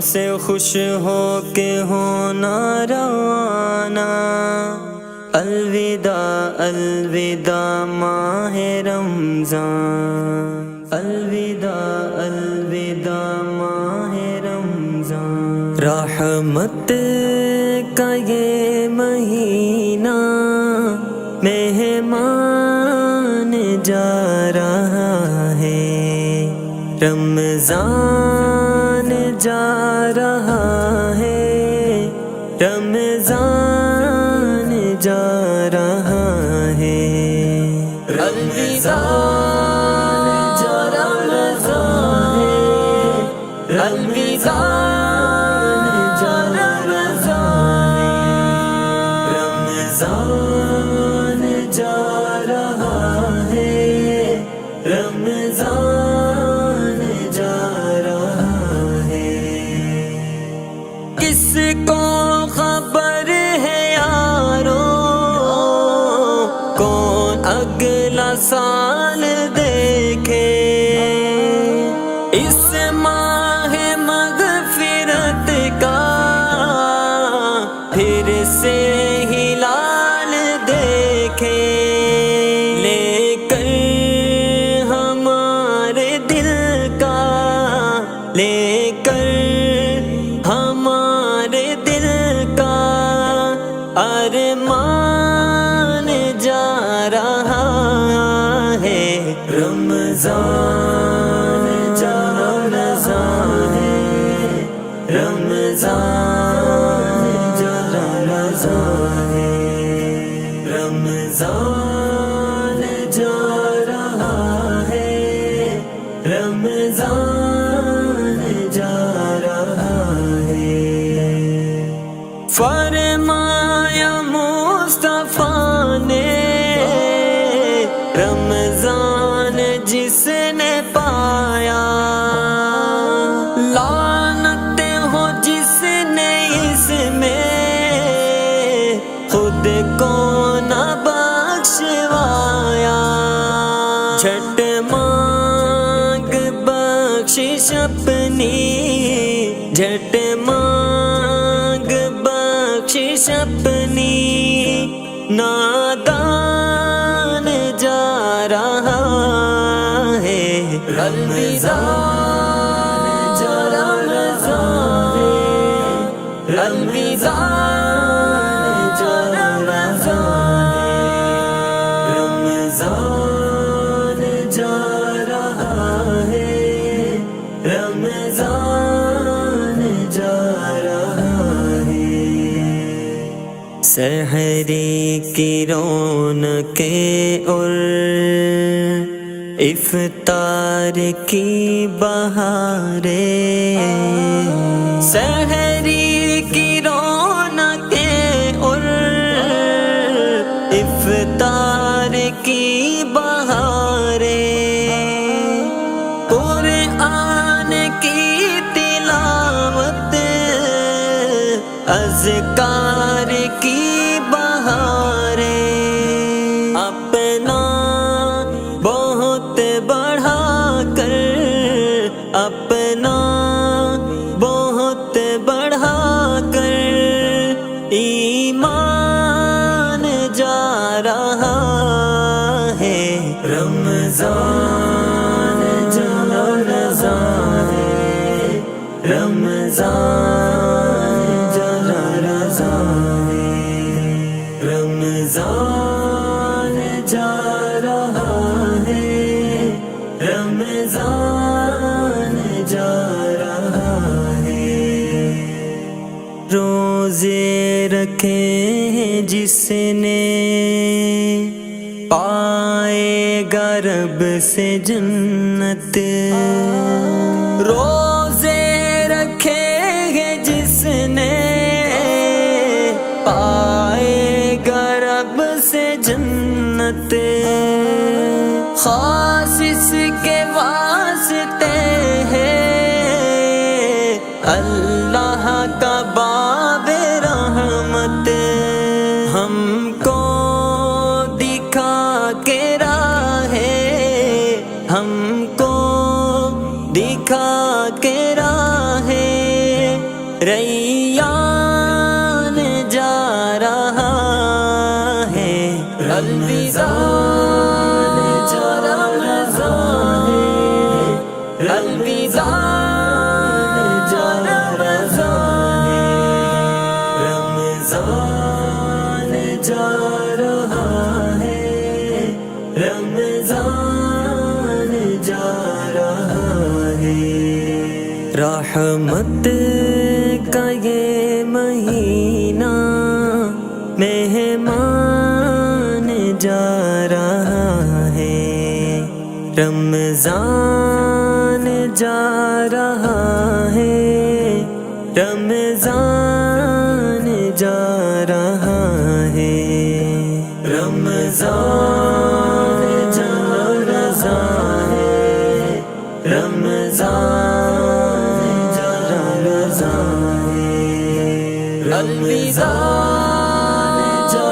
سے خوش ہو کے ہونا روانہ، الوداع الوداع ماہ رمضان، الوداع الوداع ماہ رمضان۔ رحمت کا یہ مہینہ مہمان جا رہا ہے، رمضان جا رہا ہے، رمضان جا رہا ہے، الوداع جا رمضان ہے، الوداع جا رمضان ہے، رمضان جا رہا ہے، رمضان جا رہا ہے۔ کس کو خبر ہے یارو، کون اگلا سال دیکھے، اس ماہ مغفرت کا پھر سے ہلال دیکھے، لے کر ہمارے دل کا، لے کر ہمارے دل کا ارمان جا رہا ہے، رمضان جا رمضان ہے، رمضان جا رمضان ہے، رمضان جا رہا ہے، رمضان جا رہا ہے۔ فرمایا مصطفیٰ نے، رمضان جس نے پایا، لعنت ہو جس نے اس میں خود کو نہ بخشوایا، جھٹ مانگ بخشش اپنی، جھٹ مانگ بخشش اپنی، نادان جا رہا ہے، رمضان جا رمضان ہے، رمضان جا رمضان ہے، رمضان جا رہا ہے، رمضان جا رہا ہے۔ سحری کی رونقیں اور افطار کی بہاریں، سحری کی رونقیں اور افطار کی بہاریں، قرآن کی تلاوت، اذکار کی بہاریں، اپنا بہت بڑھا کر، اپنا بہت بڑھا کر ایمان جا رہا ہے، رمضان جا رمضان ہے، رمضان جا رمضان ہے، رمضان جا رہا ہے، رمضان جا رہا ہے۔ روزے رکھے ہیں جس نے، پائے گا رب سے جنت، روزے رکھے ہیں جس نے، پائے گا رب سے جنت، خاص اس کے واسطے ہے اللہ کا باب رحمت، ہم کو دکھا کے راہ، ہم کو دکھا کے راہ ریان جا رہا ہے، الوداع جو رمضان ہے، الوداع جو رمضان ہے، رمضان جا رہا ہے، رمضان جا رہا ہے۔ رحمت کا یہ مہینہ مہمان جا رہا ہے، رمضان جا رہا ہے، رمضان جا رہا ہے، رمضان جا رہا ہے، رمضان جا رہا ہے، الوداع جو